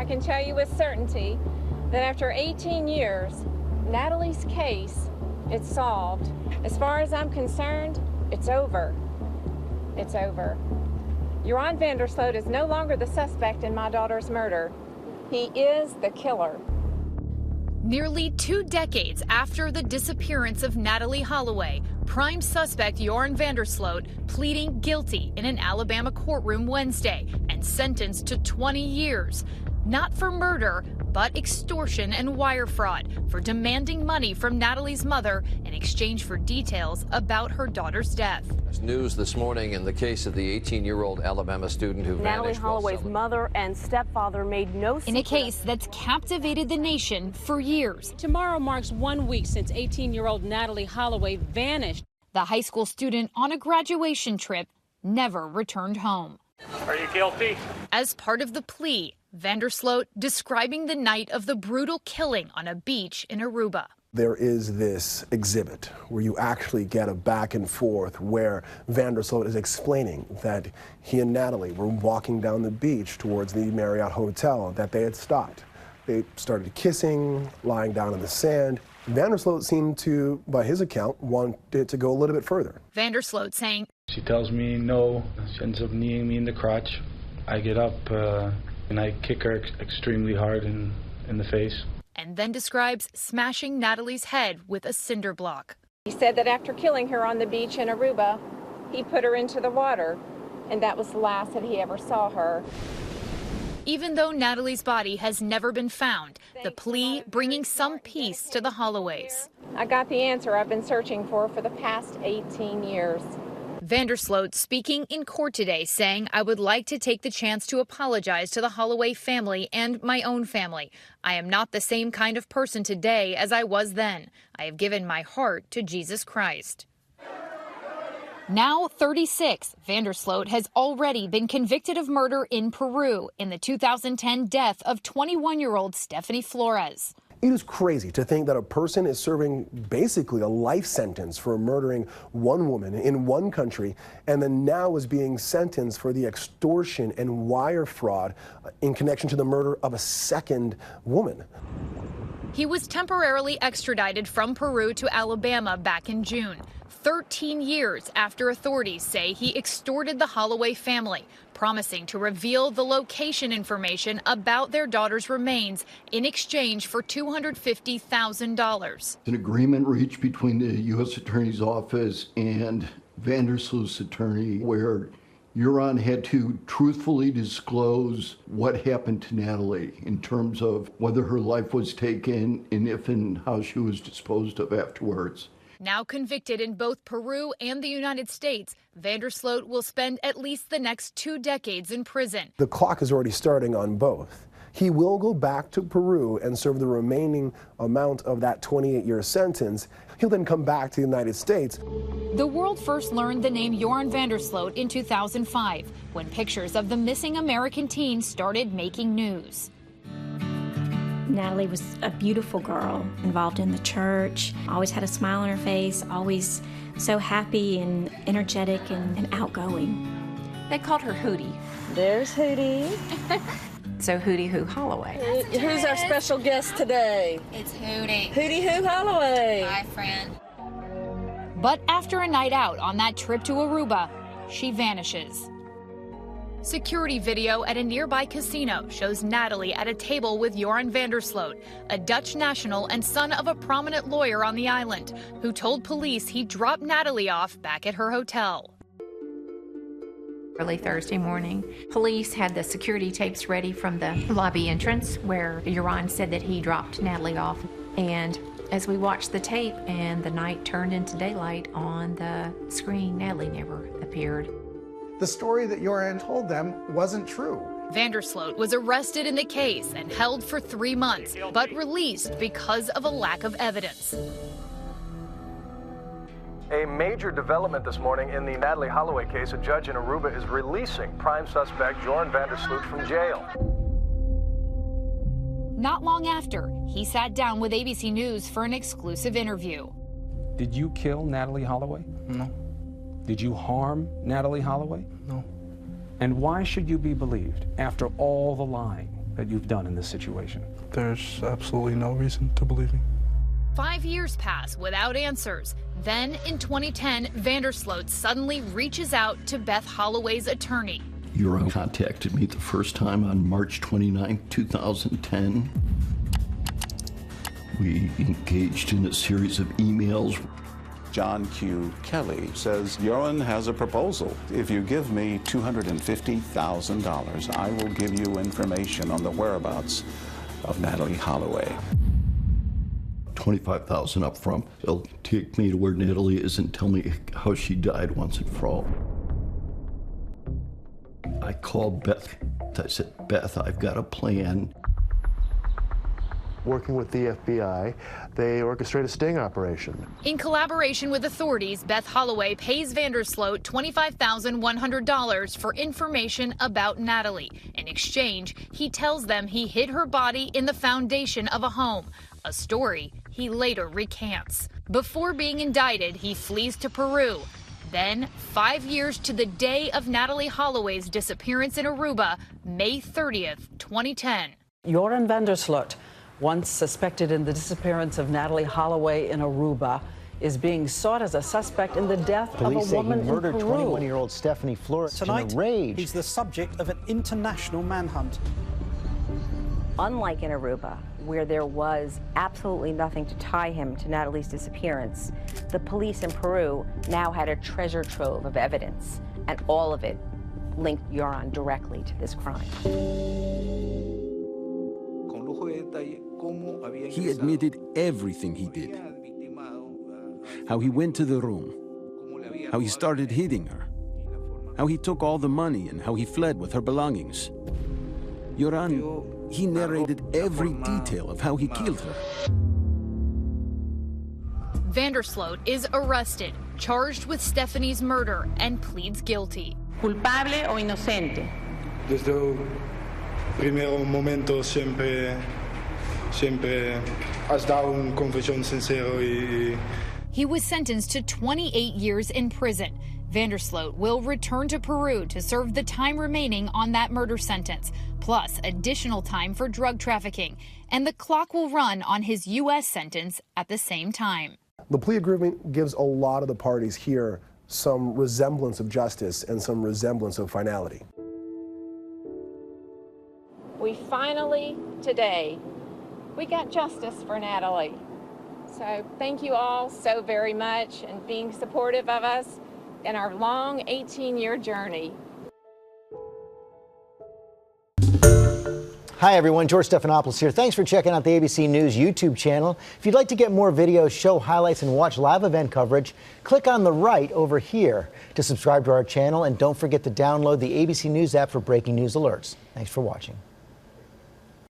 I can tell you with certainty that after 18 years, Natalee's case, it's solved. As far as I'm concerned, it's over. It's over. Joran Sloot is no longer the suspect in my daughter's murder. He is the killer. Nearly 2 decades after the disappearance of Natalee Holloway, prime suspect Joran Sloot pleading guilty in an Alabama courtroom Wednesday and sentenced to 20 years. Not for murder, but extortion and wire fraud for demanding money from Natalee's mother in exchange for details about her daughter's death. News this morning in the case of the 18-year-old Alabama student who vanished. Natalee Holloway's mother and stepfather made no secret. In a case that's captivated the nation for years. Tomorrow marks 1 week since 18-year-old Natalee Holloway vanished. The high school student on a graduation trip never returned home. Are you guilty? As part of the plea, Sloot describing the night of the brutal killing on a beach in Aruba. There is this exhibit where you actually get a back and forth where Sloot is explaining that he and Natalee were walking down the beach towards the Marriott Hotel, that they had stopped. They started kissing, lying down in the sand. Sloot seemed to, by his account, want it to go a little bit further. Sloot saying, She tells me no. She ends up kneeing me in the crotch. I get up and I kick her extremely hard in the face. And then describes smashing Natalee's head with a cinder block. He said that after killing her on the beach in Aruba, he put her into the water, and that was the last that he ever saw her. Even though Natalee's body has never been found, the plea bringing some peace to the Holloways. I got the answer I've been searching for the past 18 years. Sloot speaking in court today saying, I would like to take the chance to apologize to the Holloway family and my own family. I am not the same kind of person today as I was then. I have given my heart to Jesus Christ. Now 36, Sloot has already been convicted of murder in Peru in the 2010 death of 21-year-old Stephanie Flores. It is crazy to think that a person is serving basically a life sentence for murdering one woman in one country and then now is being sentenced for the extortion and wire fraud in connection to the murder of a second woman. He was temporarily extradited from Peru to Alabama back in June, 13 years after authorities say he extorted the Holloway family, promising to reveal the location information about their daughter's remains in exchange for $250,000. An agreement reached between the U.S. Attorney's Office and Sloot's attorney where Joran had to truthfully disclose what happened to Natalee in terms of whether her life was taken and if and how she was disposed of afterwards. Now convicted in both Peru and the United States, Sloot will spend at least the next 2 decades in prison. The clock is already starting on both. He will go back to Peru and serve the remaining amount of that 28-year sentence. He'll then come back to the United States. The world first learned the name Joran Sloot in 2005, when pictures of the missing American teen started making news. Natalee was a beautiful girl, involved in the church, always had a smile on her face, always so happy and energetic and outgoing. They called her Hootie. There's Hootie. So Hootie Hoo Holloway. Who's our special guest today? It's Hootie. Hootie Hoo Holloway. Hi, friend. But after a night out on that trip to Aruba, she vanishes. Security video at a nearby casino shows Natalee at a table with Joran Sloot, a Dutch national and son of a prominent lawyer on the island, who told police he dropped Natalee off back at her hotel. Early Thursday morning, police had the security tapes ready from the lobby entrance where Joran said that he dropped Natalee off. And as we watched the tape and the night turned into daylight on the screen, Natalee never appeared. The story that Joran told them wasn't true. Sloot was arrested in the case and held for 3 months, but released because of a lack of evidence. A major development this morning in the Natalee Holloway case. A judge in Aruba is releasing prime suspect Joran Sloot from jail. Not long after, he sat down with ABC News for an exclusive interview. Did you kill Natalee Holloway? No. Did you harm Natalee Holloway? No. And why should you be believed after all the lying that you've done in this situation? There's absolutely no reason to believe me. 5 years pass without answers. Then, in 2010, Vandersloot suddenly reaches out to Beth Holloway's attorney. Joran contacted me the first time on March 29, 2010. We engaged in a series of emails. John Q. Kelly says, Joran has a proposal. If you give me $250,000, I will give you information on the whereabouts of Natalee Holloway. $25,000 up front. They'll take me to where Natalee is and tell me how she died once and for all. I called Beth. I said, Beth, I've got a plan. Working with the FBI, they orchestrate a sting operation. In collaboration with authorities, Beth Holloway pays Vandersloot $25,100 for information about Natalee. In exchange, he tells them he hid her body in the foundation of a home, a story he later recants. Before being indicted, he flees to Peru. Then, 5 years to the day of Natalee Holloway's disappearance in Aruba, May 30th, 2010. Joran Vandersloot, once suspected in the disappearance of Natalee Holloway in Aruba, is being sought as a suspect in the death of a woman in Peru. Police say he murdered 21-year-old Stephanie Flores in a rage. He's the subject of an international manhunt. Unlike in Aruba, where there was absolutely nothing to tie him to Natalee's disappearance, the police in Peru now had a treasure trove of evidence, and all of it linked Joran directly to this crime. He admitted everything he did. How he went to the room, how he started hitting her, how he took all the money and how he fled with her belongings. Joran, he narrated every detail of how he killed her. Vandersloot is arrested, charged with Stephanie's murder, and pleads guilty. Culpable o inocente? Desde el primer momento siempre has dado una confesión sincera y... He was sentenced to 28 years in prison. Vandersloot will return to Peru to serve the time remaining on that murder sentence, plus additional time for drug trafficking. And the clock will run on his U.S. sentence at the same time. The plea agreement gives a lot of the parties here some resemblance of justice and some resemblance of finality. We finally, today, we got justice for Natalee. So thank you all so very much and being supportive of us in our long 18-year journey. Hi everyone, George Stephanopoulos here. Thanks for checking out the ABC News YouTube channel. If you'd like to get more videos, show highlights, and watch live event coverage, click on the right over here to subscribe to our channel, and don't forget to download the ABC News app for breaking news alerts. Thanks for watching.